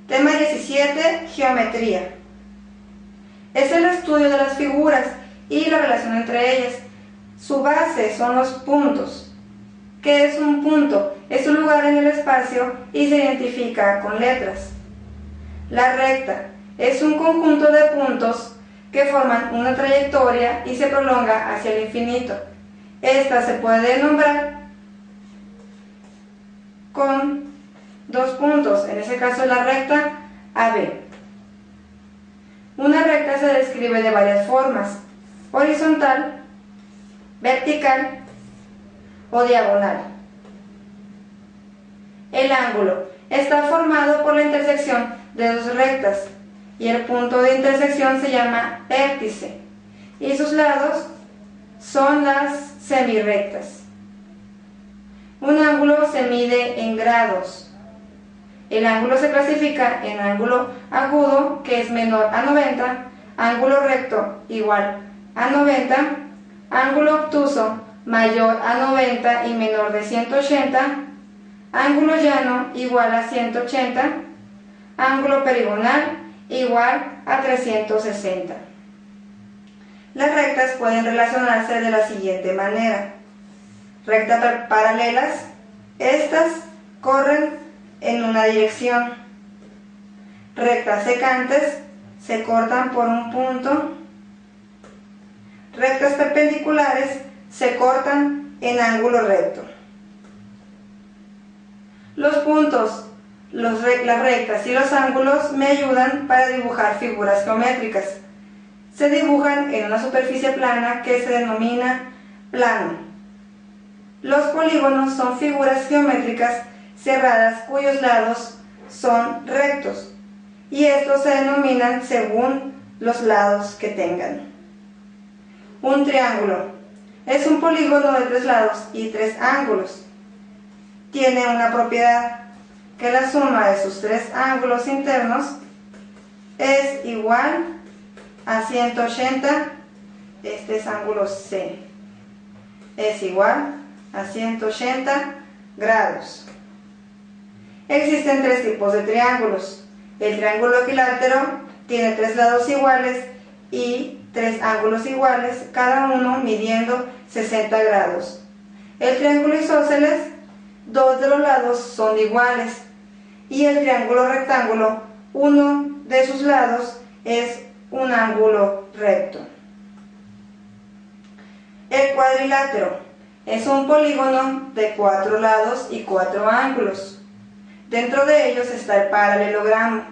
Tema 17. Geometría. Es el estudio de las figuras y la relación entre ellas. Su base son los puntos. ¿Qué es un punto? Es un lugar en el espacio y se identifica con letras. La recta es un conjunto de puntos que forman una trayectoria y se prolonga hacia el infinito. Esta se puede nombrar con dos puntos, en ese caso la recta AB. Una recta se describe de varias formas: horizontal, vertical o diagonal. El ángulo está formado por la intersección de dos rectas y el punto de intersección se llama vértice y sus lados son las semirrectas. Un ángulo se mide en grados. El ángulo se clasifica en ángulo agudo, que es menor a 90, ángulo recto igual a 90, ángulo obtuso mayor a 90 y menor de 180, ángulo llano igual a 180, ángulo perigonal igual a 360. Las rectas pueden relacionarse de la siguiente manera: rectas paralelas, estas corren en una dirección. Rectas secantes se cortan por un punto. Rectas perpendiculares se cortan en ángulo recto. Los puntos, las rectas y los ángulos me ayudan para dibujar figuras geométricas. Se dibujan en una superficie plana que se denomina plano. Los polígonos son figuras geométricas cerradas cuyos lados son rectos y estos se denominan según los lados que tengan. Un triángulo es un polígono de 3 lados y 3 ángulos. Tiene una propiedad, que la suma de sus 3 ángulos internos es igual a 180, este es ángulo C, es igual a 180 grados. Existen 3 tipos de triángulos. El triángulo equilátero tiene 3 lados iguales y 3 ángulos iguales, cada uno midiendo 60 grados. El triángulo isósceles, 2 de los lados son iguales, y el triángulo rectángulo, uno de sus lados es un ángulo recto. El cuadrilátero es un polígono de 4 lados y 4 ángulos. Dentro de ellos está el paralelogramo.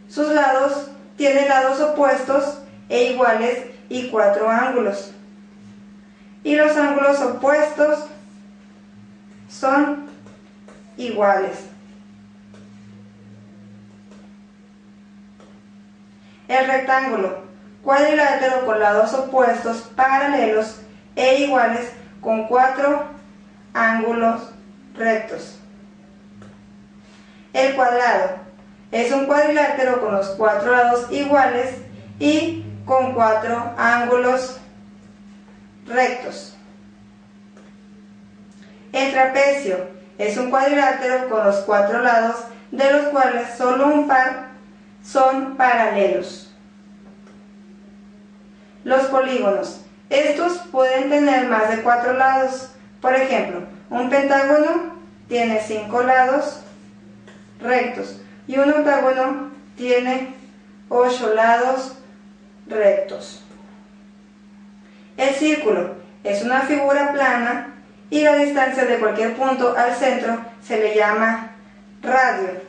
Sus lados tienen lados opuestos e iguales y 4 ángulos. Y los ángulos opuestos son iguales. El rectángulo, cuadrilátero con lados opuestos, paralelos e iguales con 4 ángulos rectos. El cuadrado es un cuadrilátero con los 4 lados iguales y con 4 ángulos rectos. El trapecio es un cuadrilátero con los 4 lados, de los cuales solo un par son paralelos. Los polígonos. Estos pueden tener más de 4 lados. Por ejemplo, un pentágono tiene 5 lados rectos y un octágono tiene 8 lados rectos. El círculo es una figura plana y la distancia de cualquier punto al centro se le llama radio.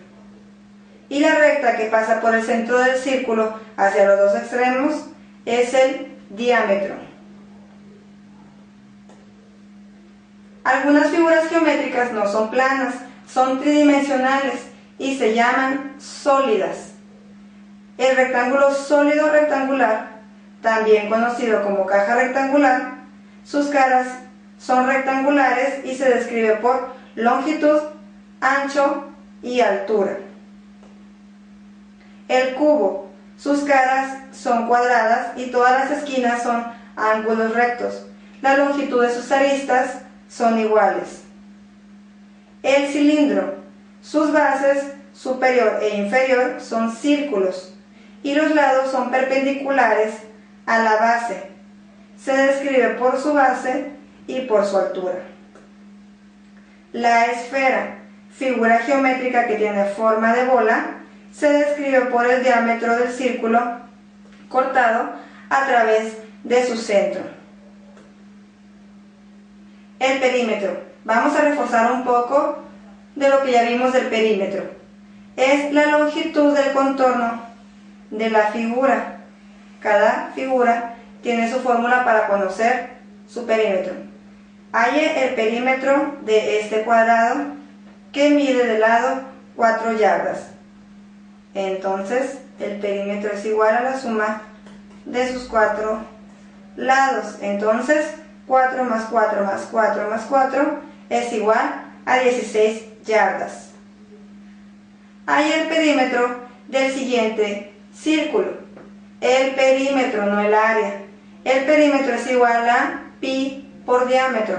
Y la recta que pasa por el centro del círculo hacia los dos extremos es el diámetro. Algunas figuras geométricas no son planas, son tridimensionales y se llaman sólidas. El rectángulo sólido rectangular, también conocido como caja rectangular, sus caras son rectangulares y se describe por longitud, ancho y altura. El cubo, sus caras son cuadradas y todas las esquinas son ángulos rectos. La longitud de sus aristas son iguales. El cilindro, sus bases superior e inferior son círculos y los lados son perpendiculares a la base. Se describe por su base y por su altura. La esfera, figura geométrica que tiene forma de bola, se describe por el diámetro del círculo cortado a través de su centro. El perímetro. Vamos a reforzar un poco de lo que ya vimos del perímetro. Es la longitud del contorno de la figura. Cada figura tiene su fórmula para conocer su perímetro. Halle el perímetro de este cuadrado que mide de lado 4 yardas. Entonces, el perímetro es igual a la suma de sus 4 lados. Entonces, 4 más 4 más 4 más 4 es igual a 16 yardas. Hay el perímetro del siguiente círculo. El perímetro, no el área. El perímetro es igual a pi por diámetro.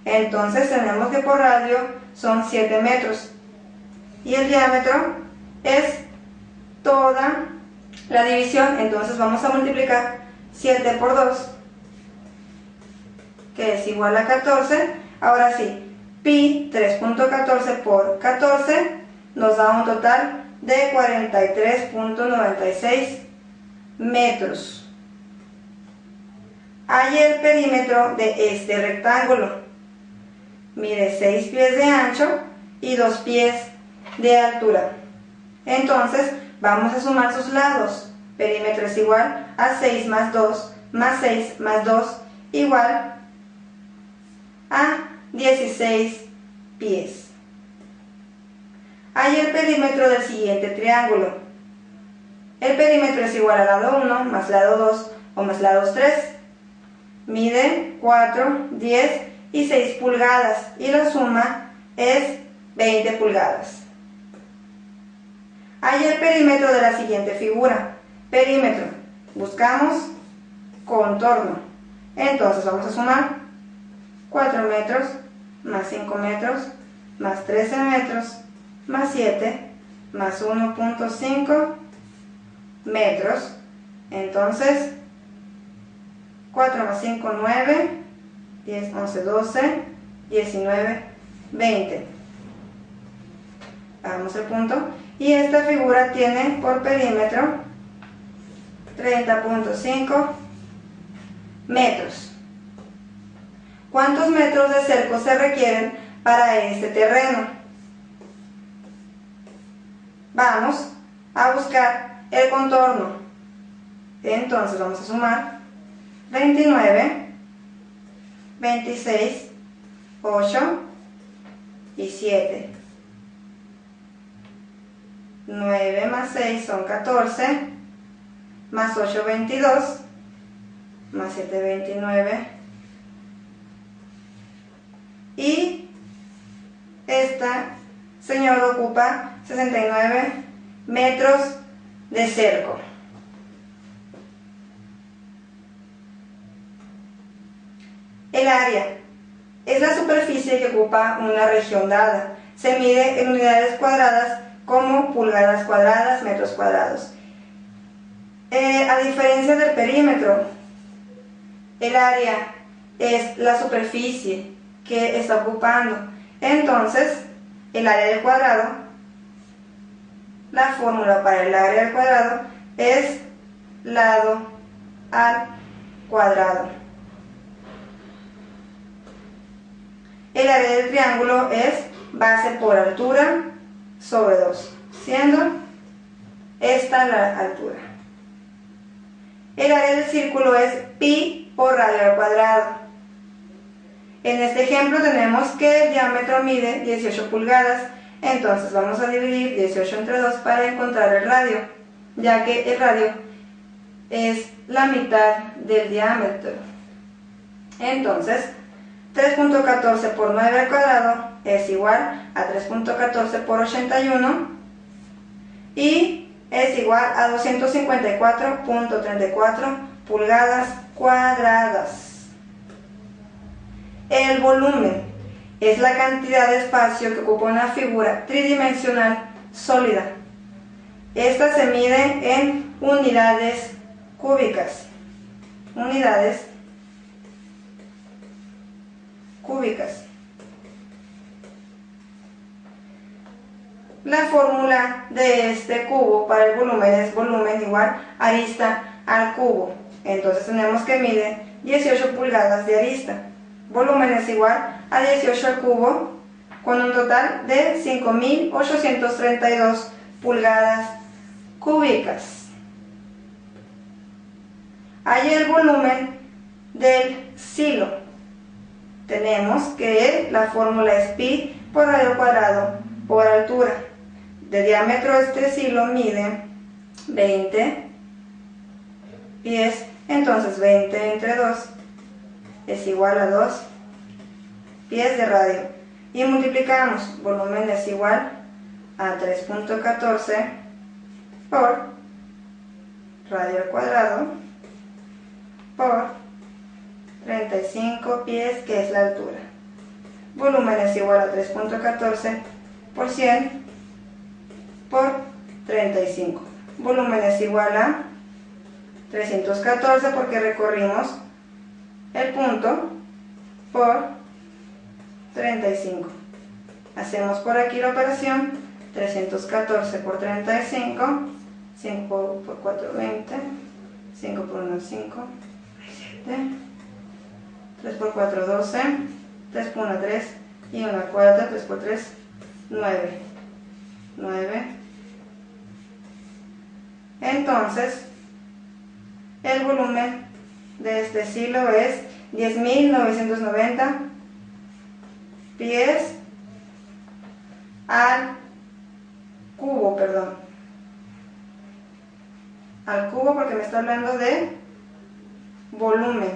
Entonces tenemos que por radio son 7 metros. Y el diámetro es toda la división. Entonces vamos a multiplicar 7 por 2, que es igual a 14. Ahora sí, pi 3.14 por 14 nos da un total de 43.96 metros. Hay el perímetro de este rectángulo. Mide 6 pies de ancho y 2 pies de altura. Entonces vamos a sumar sus lados. Perímetro es igual a 6 más 2 más 6 más 2 igual a 16 pies. Hay el perímetro del siguiente triángulo. El perímetro es igual a lado 1 más lado 2 o más lados 3. Mide 4, 10 y 6 pulgadas y la suma es 20 pulgadas. Hay el perímetro de la siguiente figura. Perímetro. Buscamos contorno. Entonces vamos a sumar 4 metros más 5 metros más 13 metros más 7 más 1.5 metros. Entonces 4 más 5, 9, 10, 11, 12, 19, 20. Hagamos el punto. Y esta figura tiene por perímetro 30.5 metros. ¿Cuántos metros de cerco se requieren para este terreno? Vamos a buscar el contorno. Entonces vamos a sumar 29, 26, 8 y 7. 9 más 6 son 14, más 8, 22, más 7, 29. Y esta señora ocupa 69 metros de cerco. El área es la superficie que ocupa una región dada. Se mide en unidades cuadradas como pulgadas cuadradas, metros cuadrados. A diferencia del perímetro, el área es la superficie que está ocupando. Entonces, el área del cuadrado, la fórmula para el área del cuadrado es lado al cuadrado. El área del triángulo es base por altura sobre 2, siendo esta la altura. El área del círculo es pi por radio al cuadrado. En este ejemplo tenemos que el diámetro mide 18 pulgadas, entonces vamos a dividir 18 entre 2 para encontrar el radio, ya que el radio es la mitad del diámetro. Entonces, 3.14 por 9 al cuadrado es igual a 3.14 por 81 y es igual a 254.34 pulgadas cuadradas. El volumen es la cantidad de espacio que ocupa una figura tridimensional sólida. Esta se mide en unidades cúbicas. Unidades cúbicas. La fórmula de este cubo para el volumen es volumen igual arista al cubo. Entonces tenemos que mide 18 pulgadas de arista. Volumen es igual a 18 al cubo con un total de 5.832 pulgadas cúbicas. Hay el volumen del silo. Tenemos que la fórmula es pi por radio cuadrado por altura. De diámetro este silo mide 20 pies, entonces 20 entre 2 es igual a 2 pies de radio. Y multiplicamos, volumen es igual a 3.14 por radio al cuadrado por 35 pies, que es la altura. Volumen es igual a 3.14 por 100 por 35. Volumen es igual a 314 porque recorrimos el punto por 35. Hacemos por aquí la operación. 314 por 35, 5 por 4, 20, 5 por 1, 5, 7, 3 por 4, 12, 3 por 1, 3, y 1, 4, 3 por 3, 9. Entonces, el volumen de este silo es 10.990 pies al cubo, al cubo, porque me está hablando de volumen.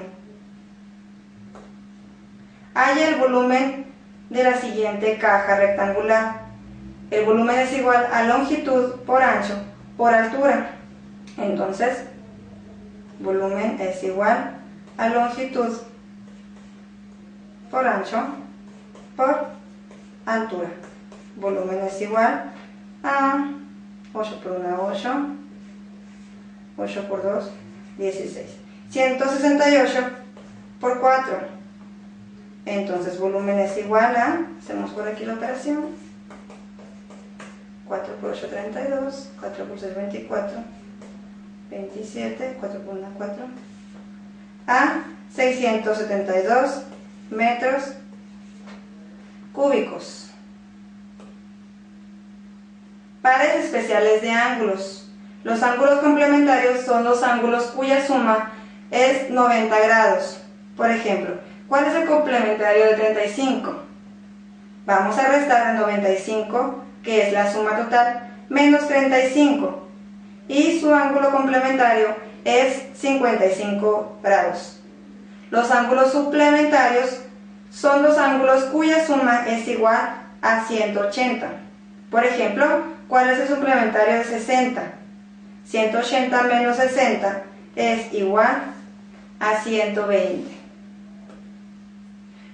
Hay el volumen de la siguiente caja rectangular. El volumen es igual a longitud por ancho por altura. Entonces, volumen es igual a longitud por ancho por altura. Volumen es igual a 8 por 1, 8, 8 por 2, 16. 168 por 4. Entonces, volumen es igual a, hacemos por aquí la operación, 4 por 8, 32, 4 por 6, 24, 27, 4 por 1, 4, a 672 metros cúbicos. Pares especiales de ángulos. Los ángulos complementarios son los ángulos cuya suma es 90 grados. Por ejemplo, ¿cuál es el complementario de 35? Vamos a restar el 95, que es la suma total, menos 35. Y su ángulo complementario es 55 grados. Los ángulos suplementarios son los ángulos cuya suma es igual a 180. Por ejemplo, ¿cuál es el suplementario de 60? 180 menos 60 es igual a 120.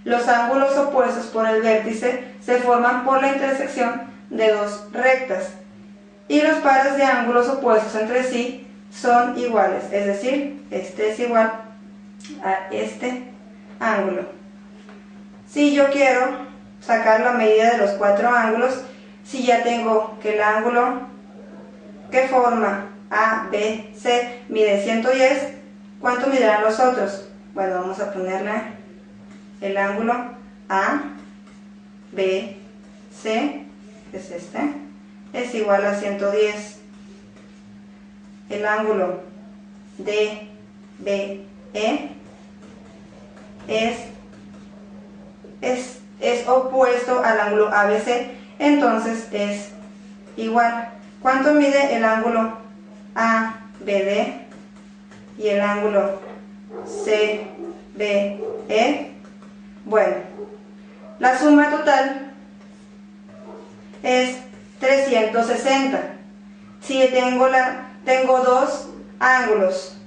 Los ángulos opuestos por el vértice se forman por la intersección de dos rectas. Y los pares de ángulos opuestos entre sí son iguales, es decir, este es igual a este ángulo. Si yo quiero sacar la medida de los cuatro ángulos, si ya tengo que el ángulo que forma A, B, C mide 110, ¿cuánto medirán los otros? Bueno, vamos a ponerle el ángulo A, B, C, que es este, es igual a 110. El ángulo D, B, E es opuesto al ángulo ABC, entonces es igual. ¿Cuánto mide el ángulo ABD y el ángulo CBE? Bueno, la suma total es 360. Si tengo dos ángulos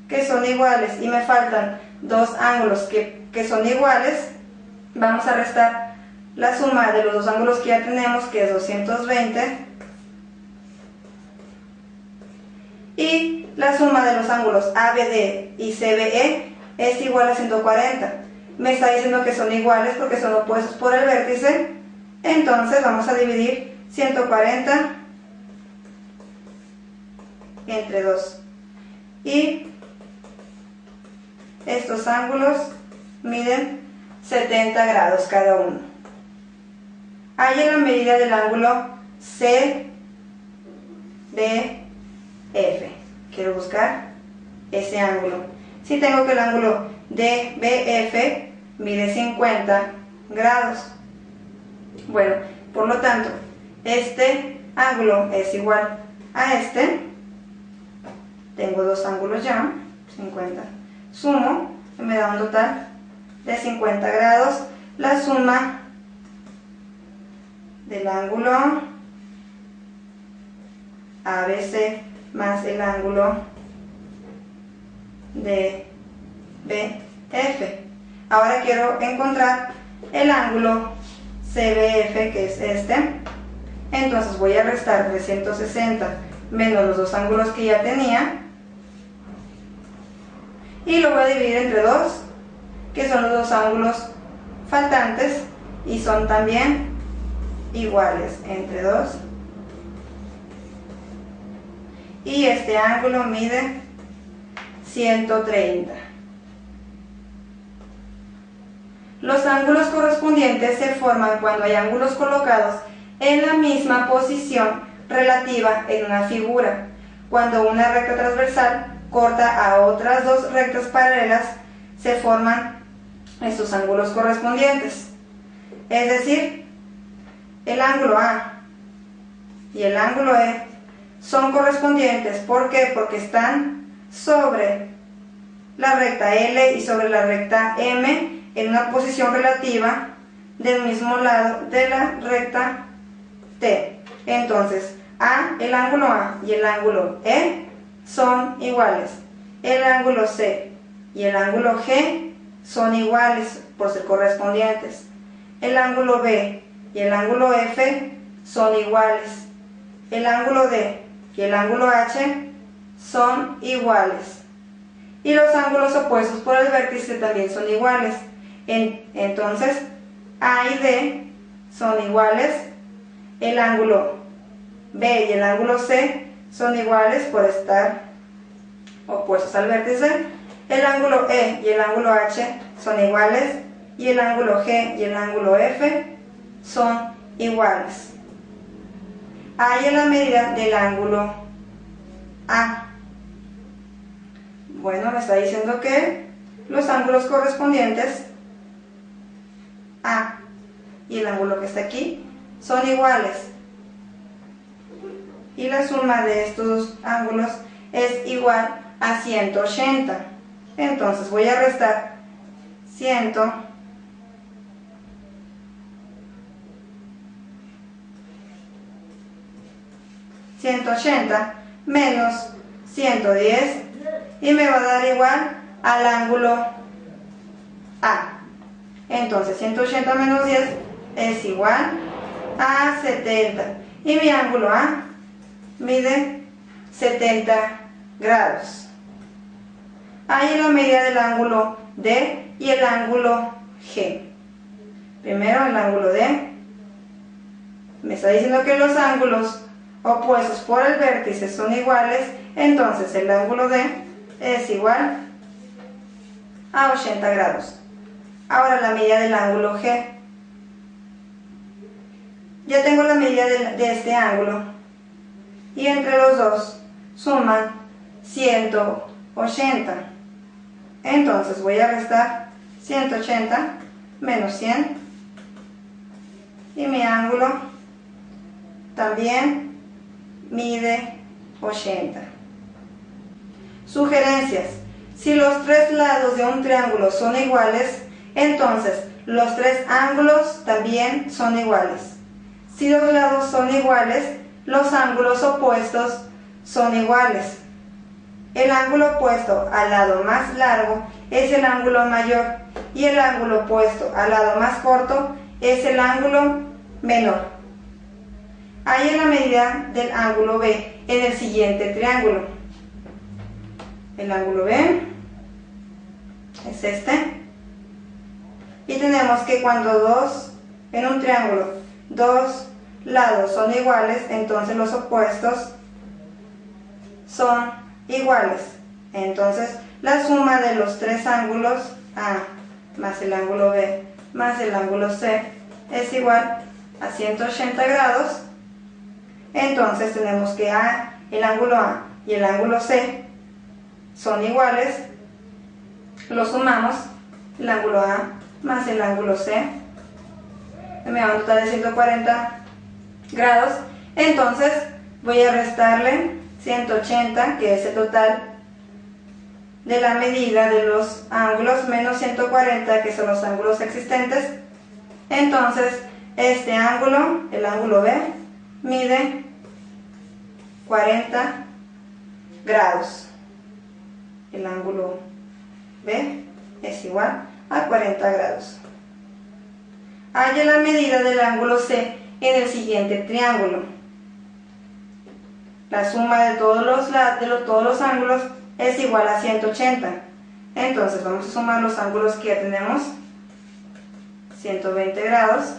que son iguales y me faltan dos ángulos que son iguales, vamos a restar la suma de los dos ángulos que ya tenemos, que es 220, y la suma de los ángulos ABD y CBE es igual a 140. Me está diciendo que son iguales porque son opuestos por el vértice, entonces vamos a dividir 140 entre 2. Y estos ángulos miden 70 grados cada uno. Hallen la medida del ángulo CBF. Quiero buscar ese ángulo. Si tengo que el ángulo DBF mide 50 grados. Bueno, por lo tanto, este ángulo es igual a este. Tengo dos ángulos ya, 50. Sumo y me da un total de 50 grados. La suma del ángulo ABC más el ángulo DBF. Ahora quiero encontrar el ángulo CBF, que es este. Entonces voy a restar 360 menos los dos ángulos que ya tenía y lo voy a dividir entre 2, que son los dos ángulos faltantes y son también iguales, entre 2. Y este ángulo mide 130. Los ángulos correspondientes se forman cuando hay ángulos colocados en la misma posición relativa en una figura. Cuando una recta transversal corta a otras dos rectas paralelas, se forman estos ángulos correspondientes. Es decir, el ángulo A y el ángulo E son correspondientes. ¿Por qué? Porque están sobre la recta L y sobre la recta M en una posición relativa del mismo lado de la recta T. Entonces, el ángulo A y el ángulo E son iguales. El ángulo C y el ángulo G son iguales por ser correspondientes. El ángulo B y el ángulo F son iguales. El ángulo D y el ángulo H son iguales. Y los ángulos opuestos por el vértice también son iguales. Entonces, A y D son iguales. El ángulo B y el ángulo C son iguales por estar opuestos al vértice. El ángulo E y el ángulo H son iguales. Y el ángulo G y el ángulo F son iguales. Hallen la medida del ángulo A. Bueno, me está diciendo que los ángulos correspondientes A y el ángulo que está aquí son iguales. Y la suma de estos dos ángulos es igual a 180. Entonces voy a restar 180 menos 110 y me va a dar igual al ángulo A. Entonces 180 menos 10 es igual a 70 y mi ángulo A mide 70 grados. Hay la medida del ángulo D y el ángulo G. Primero el ángulo D. Me está diciendo que los ángulos opuestos por el vértice son iguales, entonces el ángulo D es igual a 80 grados. Ahora la medida del ángulo G. Ya tengo la medida de este ángulo y entre los dos suman 180. Entonces voy a restar 180 menos 100 y mi ángulo también mide 80. Sugerencias. Si los tres lados de un triángulo son iguales, entonces los tres ángulos también son iguales. Si los lados son iguales, los ángulos opuestos son iguales. El ángulo opuesto al lado más largo es el ángulo mayor y el ángulo opuesto al lado más corto es el ángulo menor. Halla la medida del ángulo B en el siguiente triángulo. El ángulo B es este. Y tenemos que cuando en un triángulo, dos lados son iguales, entonces los opuestos son iguales. Entonces, la suma de los tres ángulos A más el ángulo B más el ángulo C es igual a 180 grados. Entonces, tenemos que el ángulo A y el ángulo C son iguales. Lo sumamos, el ángulo A más el ángulo C me va a dar un total de 140 grados. Entonces, voy a restarle 180, que es el total de la medida de los ángulos, menos 140, que son los ángulos existentes. Entonces, este ángulo, el ángulo B, mide 40 grados. El ángulo B es igual a 40 grados. Halla la medida del ángulo C en el siguiente triángulo. La suma de todos los ángulos es igual a 180. Entonces vamos a sumar los ángulos que ya tenemos, 120 grados,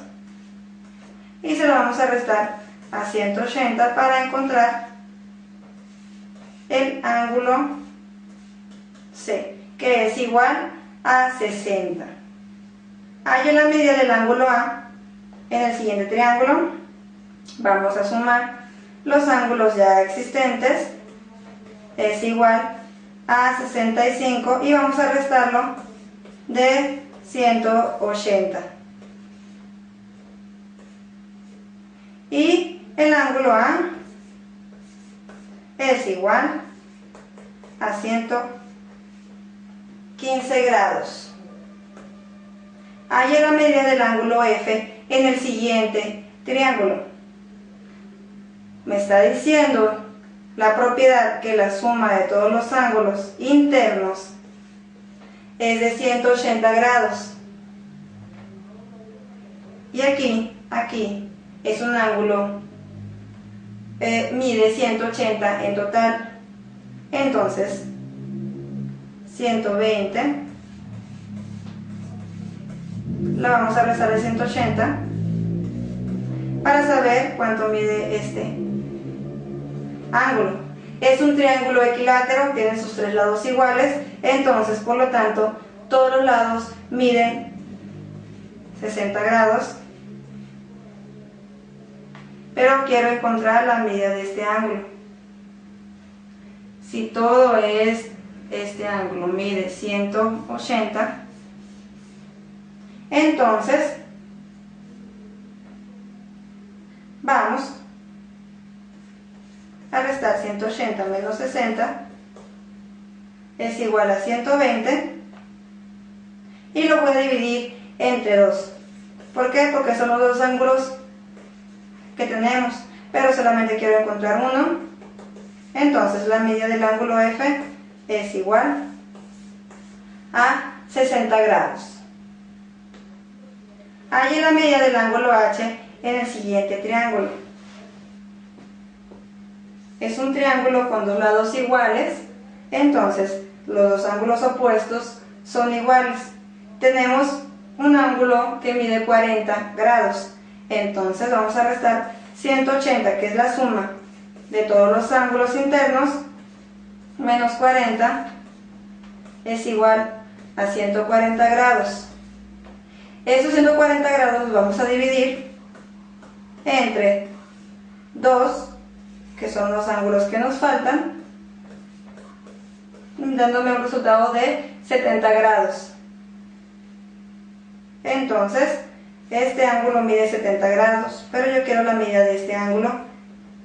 y se lo vamos a restar a 180 para encontrar el ángulo C, que es igual a 60. Halla la medida del ángulo A en el siguiente triángulo. Vamos a sumar los ángulos ya existentes, es igual a 65, y vamos a restarlo de 180. Y el ángulo A es igual a 115 grados. Halla la medida del ángulo F en el siguiente triángulo. Me está diciendo la propiedad que la suma de todos los ángulos internos es de 180 grados. Y aquí es un ángulo, mide 180 en total. Entonces, 120 la vamos a restar de 180 para saber cuánto mide este ángulo. Es un triángulo equilátero, tiene sus tres lados iguales, entonces por lo tanto todos los lados miden 60 grados. Pero quiero encontrar la medida de este ángulo. Si todo este ángulo mide 180, entonces vamos a restar 180 menos 60 es igual a 120, y lo voy a dividir entre 2. ¿Por qué? Porque son los dos ángulos que tenemos, pero solamente quiero encontrar uno. Entonces la medida del ángulo F es igual a 60 grados. Halla la medida del ángulo H en el siguiente triángulo. Es un triángulo con dos lados iguales, entonces los dos ángulos opuestos son iguales. Tenemos un ángulo que mide 40 grados, entonces vamos a restar 180, que es la suma de todos los ángulos internos, menos 40 es igual a 140 grados. Esos 140 grados los vamos a dividir entre 2, que son los ángulos que nos faltan, dándome un resultado de 70 grados. Entonces, este ángulo mide 70 grados, pero yo quiero la medida de este ángulo.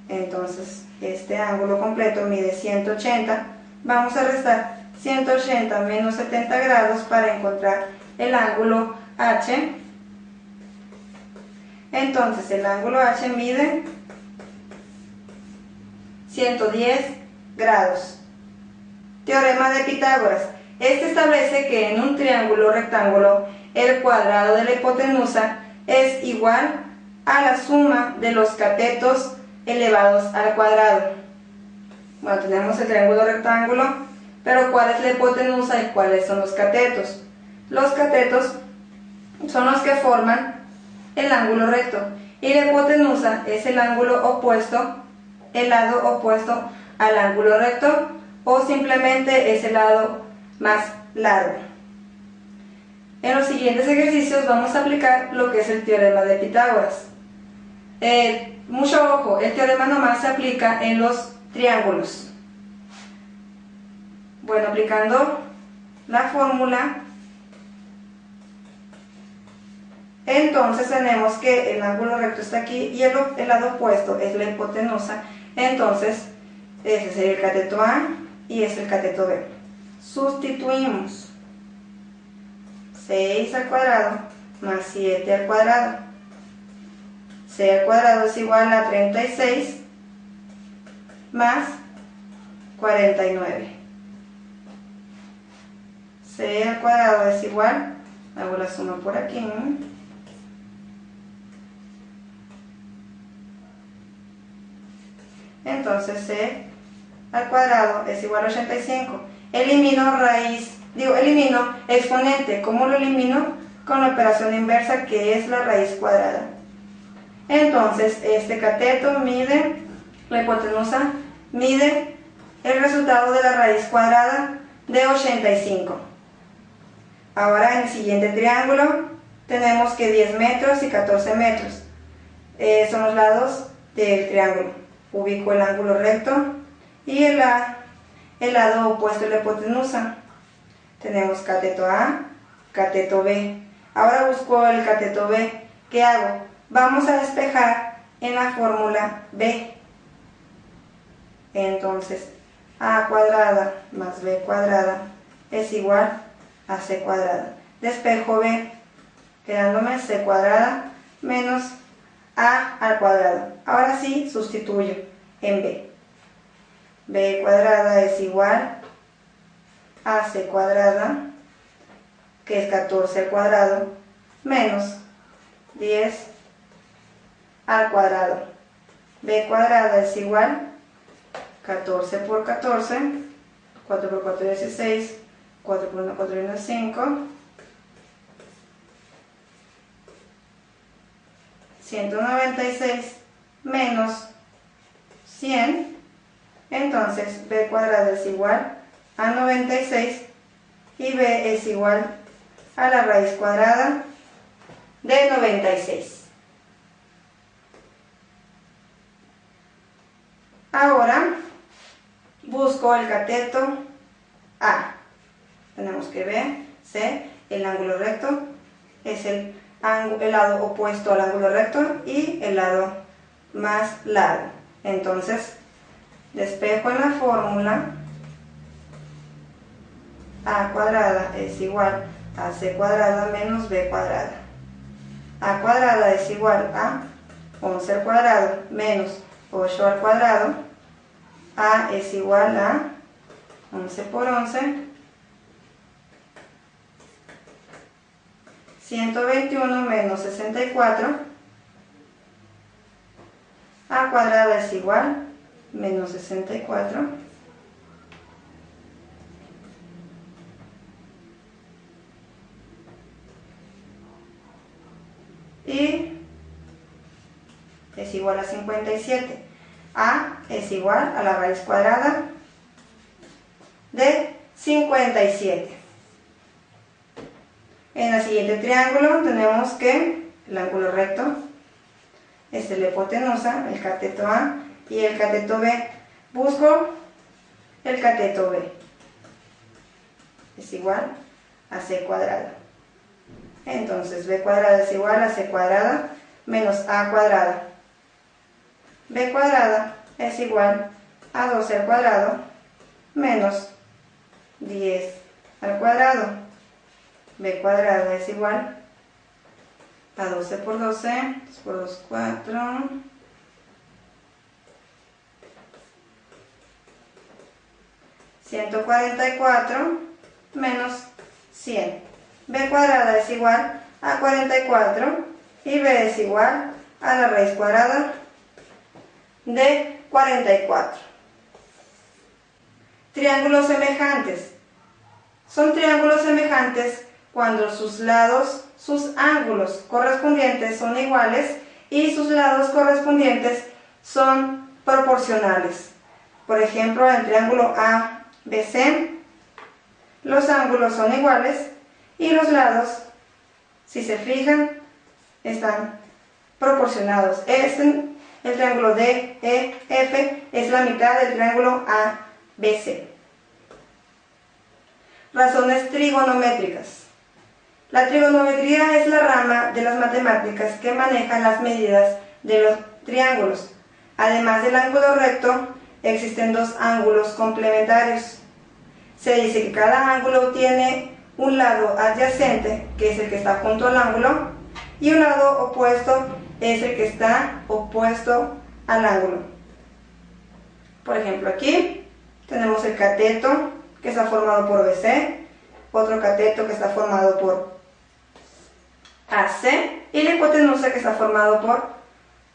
Entonces, este ángulo completo mide 180. Vamos a restar 180 menos 70 grados para encontrar el ángulo H. Entonces, el ángulo H mide 110 grados. Teorema de Pitágoras. Este establece que en un triángulo rectángulo el cuadrado de la hipotenusa es igual a la suma de los catetos elevados al cuadrado. Bueno, tenemos el triángulo rectángulo, pero ¿cuál es la hipotenusa y cuáles son los catetos? Los catetos son los que forman el ángulo recto y la hipotenusa es el ángulo opuesto, el lado opuesto al ángulo recto, o simplemente es el lado más largo. En los siguientes ejercicios vamos a aplicar lo que es el teorema de Pitágoras. Mucho ojo, el teorema nomás se aplica en los triángulos. Bueno, aplicando la fórmula, entonces tenemos que el ángulo recto está aquí y el lado opuesto es la hipotenusa. Entonces, ese sería el cateto A y es el cateto B. Sustituimos 6 al cuadrado más 7 al cuadrado. 6 al cuadrado es igual a 36 más 49. 6 al cuadrado es igual, hago la suma por aquí, entonces c al cuadrado es igual a 85. Elimino elimino exponente. ¿Cómo lo elimino? Con la operación inversa, que es la raíz cuadrada. Entonces este cateto mide, la hipotenusa mide el resultado de la raíz cuadrada de 85. Ahora en el siguiente triángulo tenemos que 10 metros y 14 metros son los lados del triángulo. Ubico el ángulo recto y el lado opuesto de la hipotenusa. Tenemos cateto A, cateto B. Ahora busco el cateto B. ¿Qué hago? Vamos a despejar en la fórmula B. Entonces, A cuadrada más B cuadrada es igual a C cuadrada. Despejo B, quedándome C cuadrada menos A al cuadrado. Ahora sí, sustituyo en B. B cuadrada es igual a C cuadrada, que es 14 al cuadrado, menos 10 al cuadrado. B cuadrada es igual 14 por 14, 4 por 4 es 16, 4 por 1, 4 y 1 es 5, 196 menos 100, entonces B cuadrada es igual a 96 y B es igual a la raíz cuadrada de 96. Ahora busco el cateto A. Tenemos que B, C, el ángulo recto es el lado opuesto al ángulo recto y el lado más largo. Entonces, despejo en la fórmula. A cuadrada es igual a C cuadrada menos B cuadrada. A cuadrada es igual a 11 al cuadrado menos 8 al cuadrado. A es igual a 11 por 11, 121 menos 64. A cuadrada es igual menos 64. Y es igual a 57. A es igual a la raíz cuadrada de 57. En el siguiente triángulo tenemos que el ángulo recto es la hipotenusa, el cateto A y el cateto B. Busco el cateto B. Es igual a C cuadrada. Entonces B cuadrada es igual a C cuadrada menos A cuadrada. B cuadrada es igual a 12 al cuadrado menos 10 al cuadrado. B cuadrada es igual a 12 por 12, 2 por 2, 4. 144 menos 100. B cuadrada es igual a 44 y b es igual a la raíz cuadrada de 44. Triángulos semejantes. Son triángulos semejantes cuando sus lados, sus ángulos correspondientes son iguales y sus lados correspondientes son proporcionales. Por ejemplo, el triángulo ABC, los ángulos son iguales y los lados, si se fijan, están proporcionados. El triángulo DEF es la mitad del triángulo ABC. Razones trigonométricas. La trigonometría es la rama de las matemáticas que maneja las medidas de los triángulos. Además del ángulo recto, existen dos ángulos complementarios. Se dice que cada ángulo tiene un lado adyacente, que es el que está junto al ángulo, y un lado opuesto es el que está opuesto al ángulo. Por ejemplo, aquí tenemos el cateto que está formado por BC, otro cateto que está formado por AC y la hipotenusa que está formado por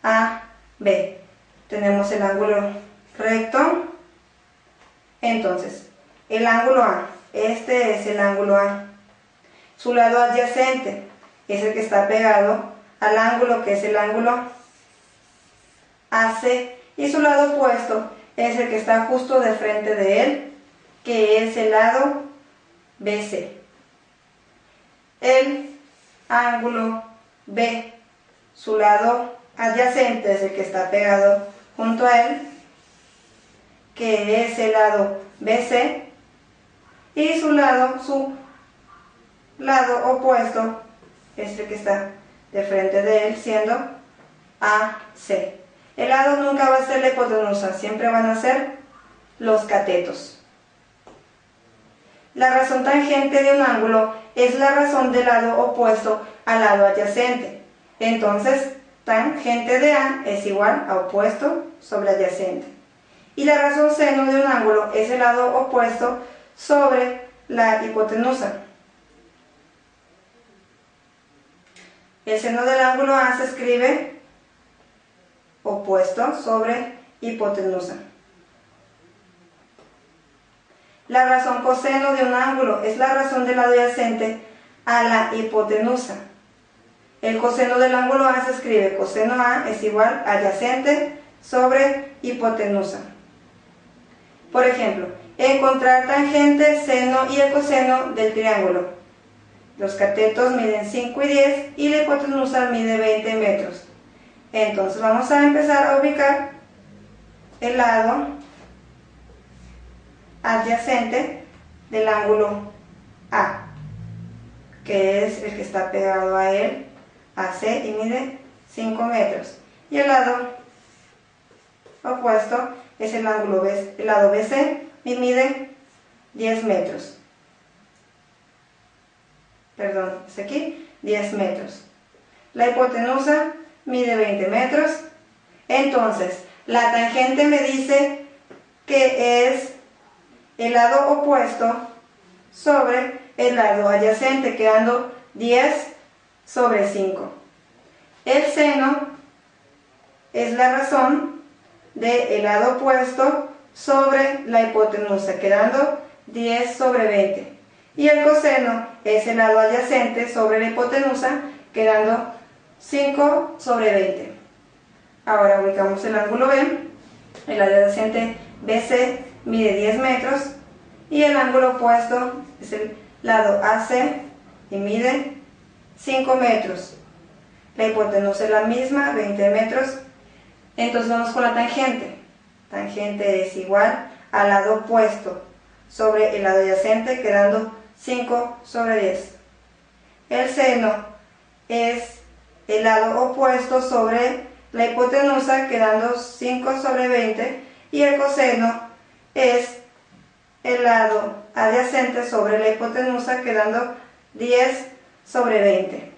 AB. Tenemos el ángulo recto. Entonces, el ángulo A, este es el ángulo A. Su lado adyacente es el que está pegado al ángulo, que es el ángulo AC, y su lado opuesto es el que está justo de frente de él, que es el lado BC. El ángulo B, su lado adyacente es el que está pegado junto a él, que es el lado BC, y su lado opuesto es el que está de frente de él, siendo AC. El lado nunca va a ser la hipotenusa, siempre van a ser los catetos. La razón tangente de un ángulo es la razón del lado opuesto al lado adyacente. Entonces, tangente de A es igual a opuesto sobre adyacente. Y la razón seno de un ángulo es el lado opuesto sobre la hipotenusa. El seno del ángulo A se escribe opuesto sobre hipotenusa. La razón coseno de un ángulo es la razón del lado adyacente a la hipotenusa. El coseno del ángulo A se escribe coseno A es igual a adyacente sobre hipotenusa. Por ejemplo, encontrar tangente, seno y el coseno del triángulo. Los catetos miden 5 y 10 y la hipotenusa mide 20 metros. Entonces vamos a empezar a ubicar el lado adyacente del ángulo A, que es el que está pegado a él, AC, y mide 5 metros. Y el lado opuesto es el lado BC y mide 10 metros. Perdón, es aquí, 10 metros. La hipotenusa mide 20 metros. Entonces, la tangente me dice que es el lado opuesto sobre el lado adyacente, quedando 10 sobre 5. El seno es la razón del lado opuesto sobre la hipotenusa, quedando 10 sobre 20. Y el coseno es el lado adyacente sobre la hipotenusa, quedando 5 sobre 20. Ahora ubicamos el ángulo B. El lado adyacente BC mide 10 metros y el ángulo opuesto es el lado AC y mide 5 metros. La hipotenusa es la misma, 20 metros. Entonces vamos con la tangente. Tangente es igual al lado opuesto sobre el lado adyacente, quedando 5 sobre 10. El seno es el lado opuesto sobre la hipotenusa, quedando 5 sobre 20, y el coseno es el lado adyacente sobre la hipotenusa, quedando 10 sobre 20.